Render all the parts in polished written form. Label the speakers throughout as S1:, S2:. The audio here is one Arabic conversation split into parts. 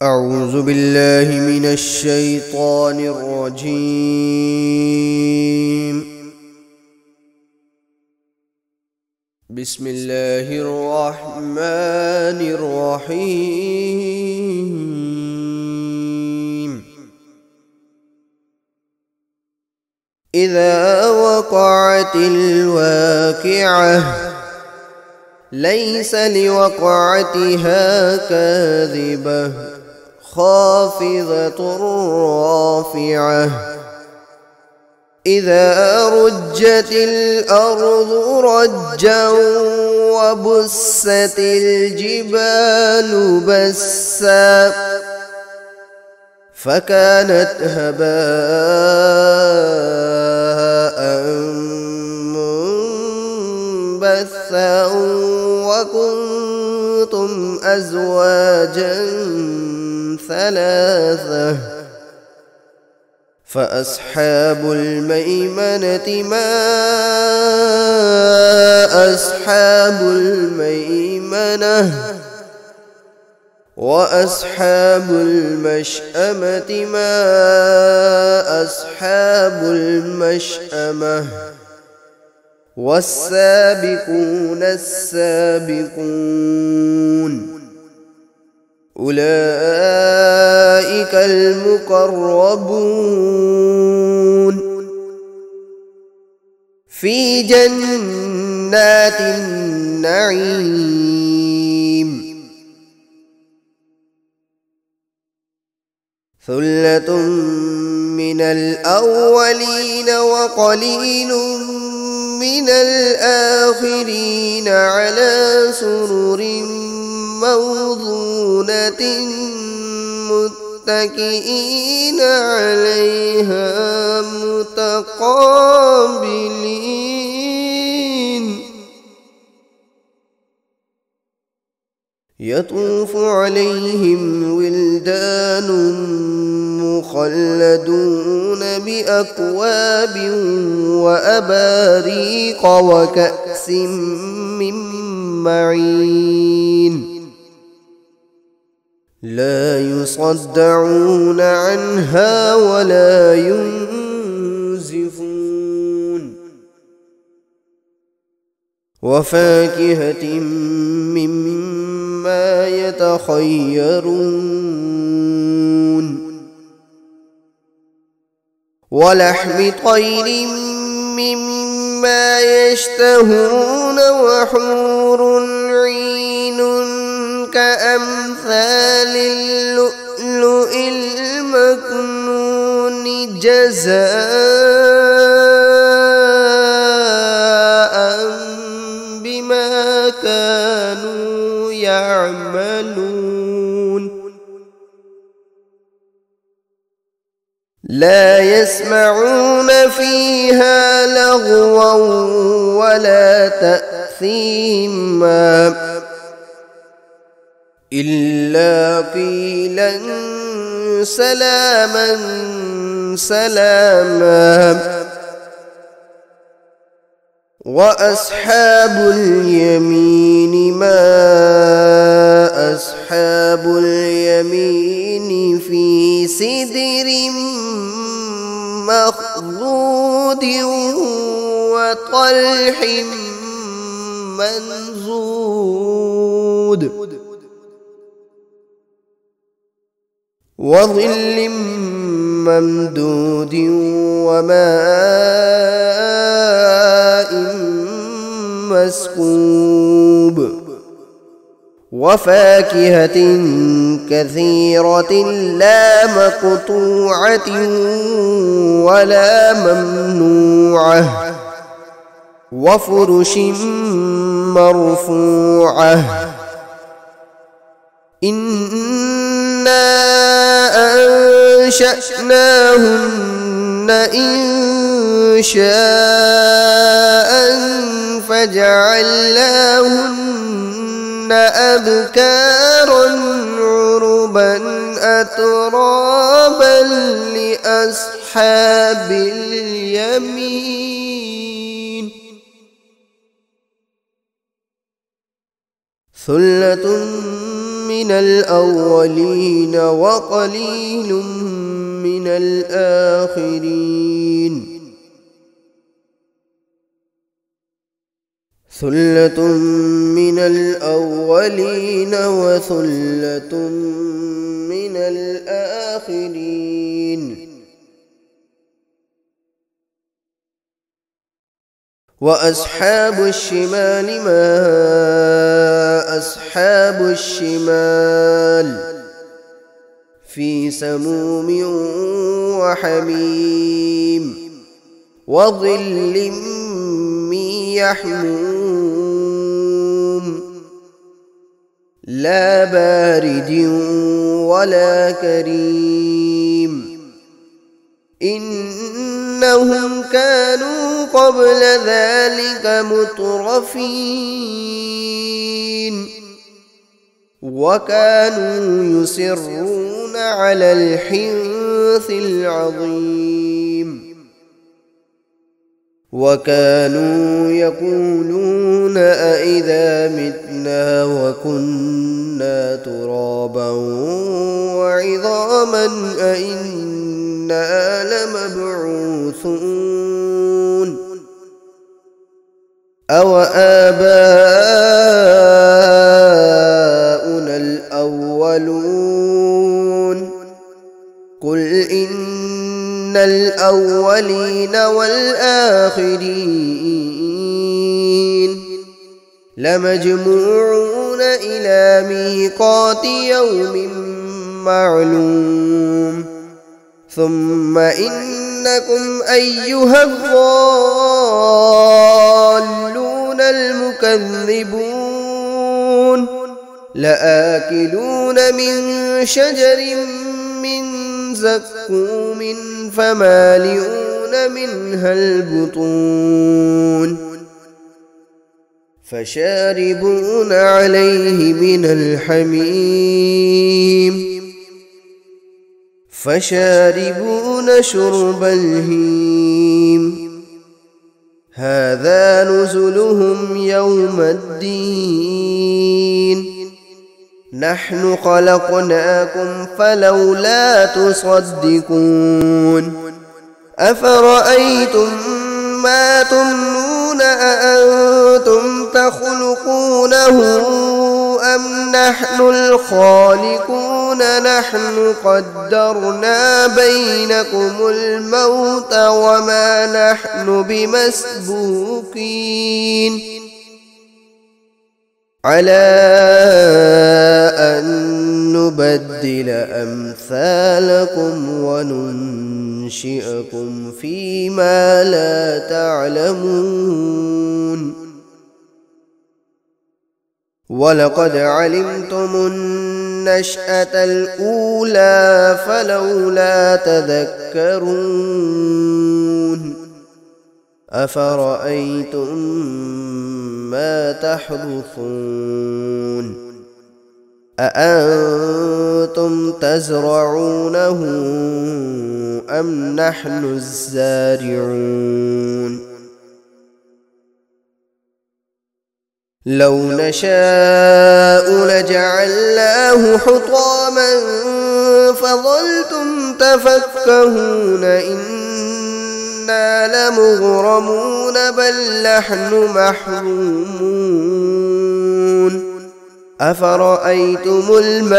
S1: أعوذ بالله من الشيطان الرجيم. بسم الله الرحمن الرحيم. إذا وقعت الواقعة ليس لوقعتها كاذبة خافضة رافعة. إذا رجت الأرض رجا وبست الجبال بسا فكانت هباء منبثا وكنتم أزواجا ثلاثة. فأصحاب الميمنة ما أصحاب الميمنة وأصحاب المشأمة ما أصحاب المشأمة والسابقون السابقون أولئك المقربون في جنات النعيم. ثلة من الأولين وقليل من الآخرين على سرر موضونة متكئين عليها متقابلين. يطوف عليهم ولدان مخلدون بأكواب وأباريق وكأس من معين لا يصدعون عنها ولا ينزفون. وفاكهة مما يتخيرون ولحم طير مما يشتهون وحور عين كأمثال اللؤلؤ المكنون جزاء بما كانوا يعملون. لا يسمعون فيها لغوا ولا تأثيما إلا قيلا سلاما سلاما. وأصحاب اليمين ما أصحاب اليمين في سدر مخضود وطلح منضود وظل ممدود وماء مسكوب وفاكهة كثيرة لا مقطوعة ولا ممنوعة وفرش مرفوعة. إنا أنشأناهن إنشاء فجعلناهن أبكارا عربا أترابا لأصحاب اليمين. ثلة من الأولين وقليل من الآخرين ثلة من الأولين وثلة من الآخرين وأصحاب الشمال ما أصحاب الشمال في سموم وحميم وظل من يحموم لا بارد ولا كريم إنهم كانوا قبل ذلك مترفين وكانوا يصرون على الحنث العظيم وكانوا يقولون أئذا متنا وكنا ترابا وعظاما أئنا لمبعوثون أو آباؤنا الأولون قل إن الأولين والآخرين لمجموعون إلى ميقات يوم معلوم ثم إنكم أيها الضالون المكذبون لآكلون من شجر من زقوم فمالئون منها البطون فشاربون عليه من الحميم فشاربون شرب الهيم هذا نزلهم يوم الدين نحن خلقناكم فلولا تصدقون أفرأيتم ما تمنون أأنتم تخلقونه أم نحن الخالقون نحن قدرنا بينكم الموت وما نحن بمسبوقين على أن نبدل أمثالكم وننشئكم فيما لا تعلمون ولقد علمتم النشأة الأولى فلولا تذكرون أفرأيتم ما تحرثون أأنتم تزرعونه أم نحن الزارعون لو نشاء لجعلناه حطاما فظلتم تفكهون إنا لمغرمون بل نحن محرومون أفرأيتم الماء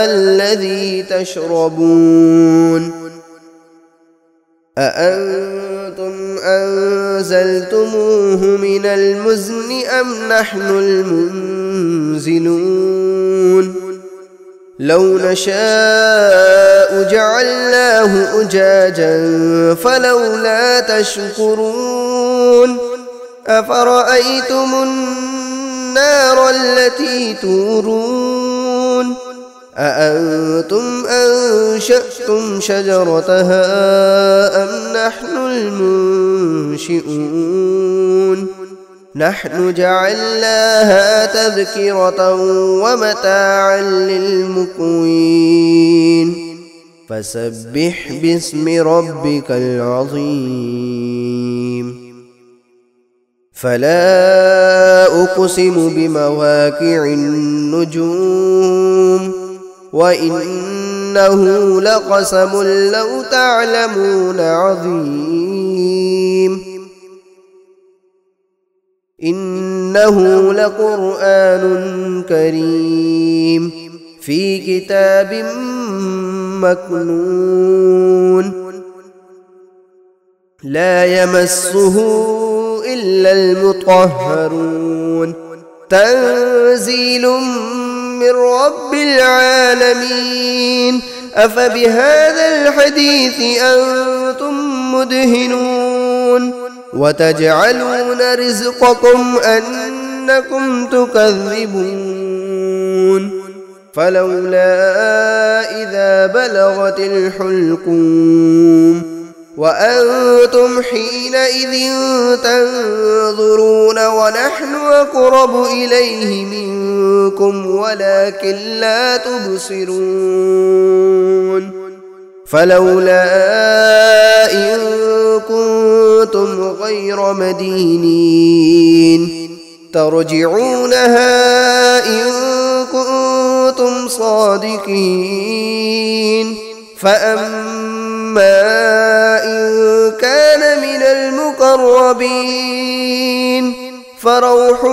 S1: الذي تشربون أأنتم أنزلتموه من المزن أم نحن المنزلون لو نشاء جعلناه أجاجا فلولا تشكرون أفرأيتم النار التي تورون أأنتم أنشأتم شجرتها أم نحن المنشئون نحن جعلناها تذكرة ومتاعا للمقوين فسبح باسم ربك العظيم فلا أقسم بمواقع النجوم وإنه لقسم لو تعلمون عظيم إنه لقرآن كريم في كتاب مكنون لا يمسه إلا المطهرون تنزيل من رب العالمين أفبهذا الحديث أنتم مدهنون وتجعلون رزقكم أنكم تكذبون فلولا إذا بلغت الحلقوم وأنتم حينئذ تنظرون ونحن أقرب إليه منكم ولكن لا تبصرون فلولا إن كنتم غير مدينين ترجعونها إن كنتم صادقين فأما إن كان من المقربين فروح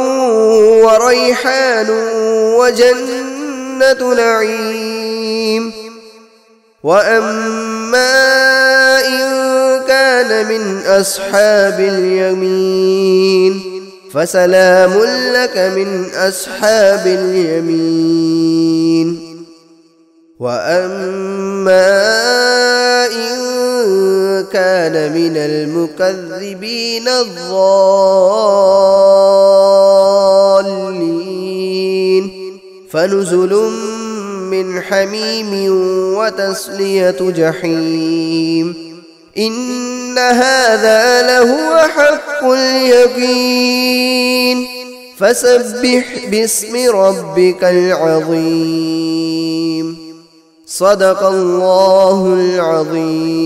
S1: وريحان وجنة نعيم وأما إن كان من أصحاب اليمين فسلام لك من أصحاب اليمين وأما إن كان من المكذبين الضالين فنزل من حميم وتصلية جحيم إن هذا لهو حق اليقين فسبح باسم ربك العظيم صدق الله العظيم.